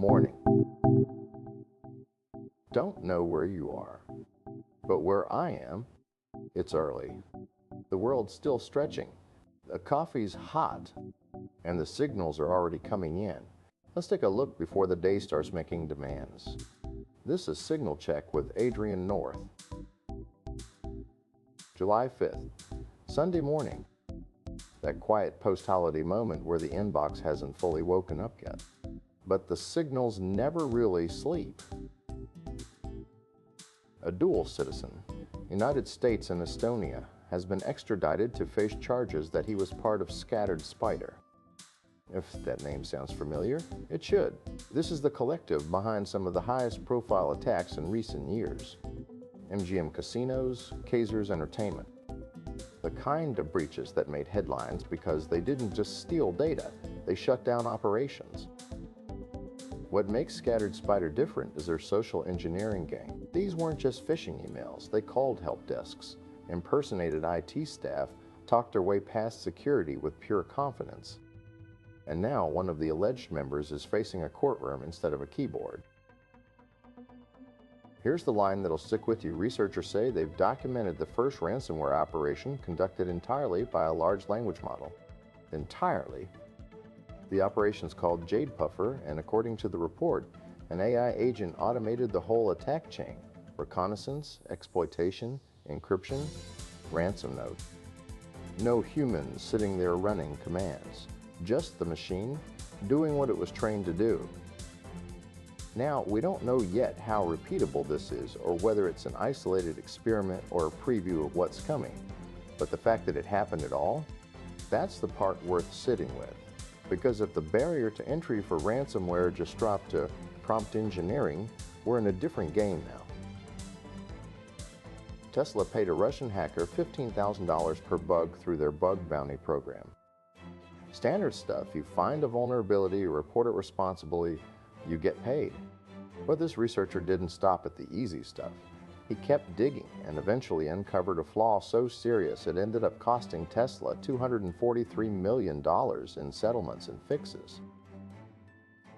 Morning. Don't know where you are, but where I am, it's early. The world's still stretching. The coffee's hot, and the signals are already coming in. Let's take a look before the day starts making demands. This is Signal Check with Adrian North. July 5th, Sunday morning. That quiet post-holiday moment where the inbox hasn't fully woken up yet. But the signals never really sleep. A dual citizen, United States and Estonia, has been extradited to face charges that he was part of Scattered Spider. If that name sounds familiar, it should. This is the collective behind some of the highest profile attacks in recent years. MGM Casinos, Kaiser's Entertainment. The kind of breaches that made headlines because they didn't just steal data, they shut down operations. What makes Scattered Spider different is their social engineering game. These weren't just phishing emails, they called help desks, impersonated IT staff, talked their way past security with pure confidence. And now one of the alleged members is facing a courtroom instead of a keyboard. Here's the line that'll stick with you. Researchers say they've documented the first ransomware operation conducted entirely by a large language model. Entirely. The operation is called Jade Puffer, and according to the report, an AI agent automated the whole attack chain: reconnaissance, exploitation, encryption, ransom note. No humans sitting there running commands, just the machine doing what it was trained to do. Now, we don't know yet how repeatable this is or whether it's an isolated experiment or a preview of what's coming. But the fact that it happened at all, that's the part worth sitting with. Because if the barrier to entry for ransomware just dropped to prompt engineering, we're in a different game now. Tesla paid a Russian hacker $15,000 per bug through their bug bounty program. Standard stuff: you find a vulnerability, you report it responsibly, you get paid. But this researcher didn't stop at the easy stuff. He kept digging and eventually uncovered a flaw so serious it ended up costing Tesla $243 million in settlements and fixes.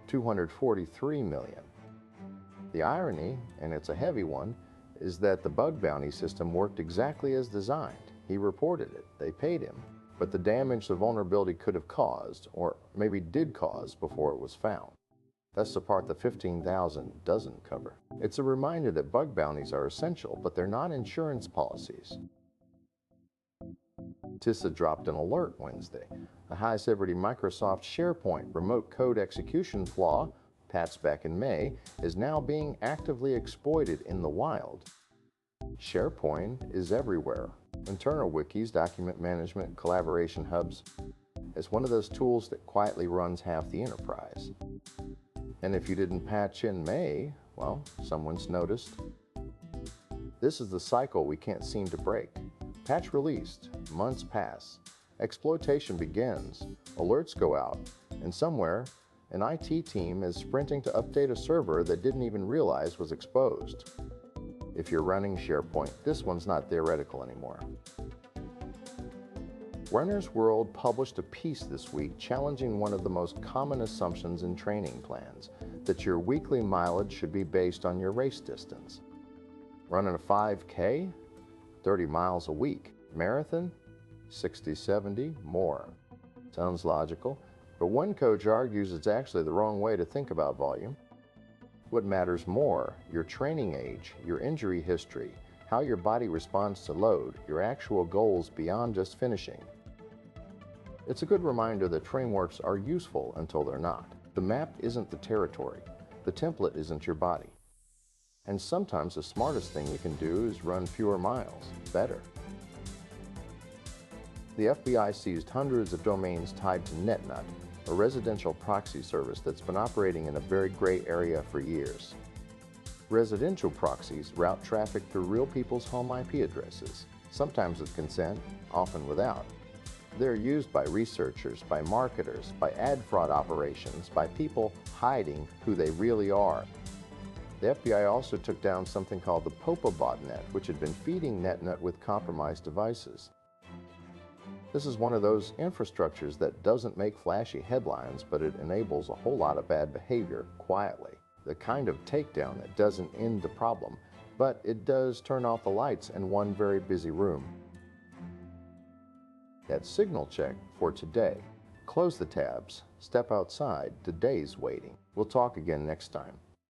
$243 million. The irony, and it's a heavy one, is that the bug bounty system worked exactly as designed. He reported it, they paid him, but the damage the vulnerability could have caused, or maybe did cause before it was found. That's the part the $15,000 doesn't cover. It's a reminder that bug bounties are essential, but they're not insurance policies. TISA dropped an alert Wednesday. A high-severity Microsoft SharePoint remote code execution flaw, patched back in May, is now being actively exploited in the wild. SharePoint is everywhere. Internal wikis, document management, collaboration hubs. It's one of those tools that quietly runs half the enterprise. And if you didn't patch in May, well, someone's noticed. This is the cycle we can't seem to break. Patch released, months pass, exploitation begins, alerts go out, and somewhere, an IT team is sprinting to update a server that didn't even realize was exposed. If you're running SharePoint, this one's not theoretical anymore. Runner's World published a piece this week challenging one of the most common assumptions in training plans, that your weekly mileage should be based on your race distance. Running a 5K? 30 miles a week. Marathon? 60, 70, more. Sounds logical, but one coach argues it's actually the wrong way to think about volume. What matters more, your training age, your injury history, how your body responds to load, your actual goals beyond just finishing. It's a good reminder that frameworks are useful until they're not. The map isn't the territory. The template isn't your body. And sometimes the smartest thing you can do is run fewer miles, better. The FBI seized hundreds of domains tied to NetNut, a residential proxy service that's been operating in a very gray area for years. Residential proxies route traffic through real people's home IP addresses, sometimes with consent, often without. They're used by researchers, by marketers, by ad fraud operations, by people hiding who they really are. The FBI also took down something called the Popa botnet, which had been feeding NetNut with compromised devices. This is one of those infrastructures that doesn't make flashy headlines, but it enables a whole lot of bad behavior quietly. The kind of takedown that doesn't end the problem, but it does turn off the lights in one very busy room. That's Signal Check for today. Close the tabs, step outside, today's waiting. We'll talk again next time.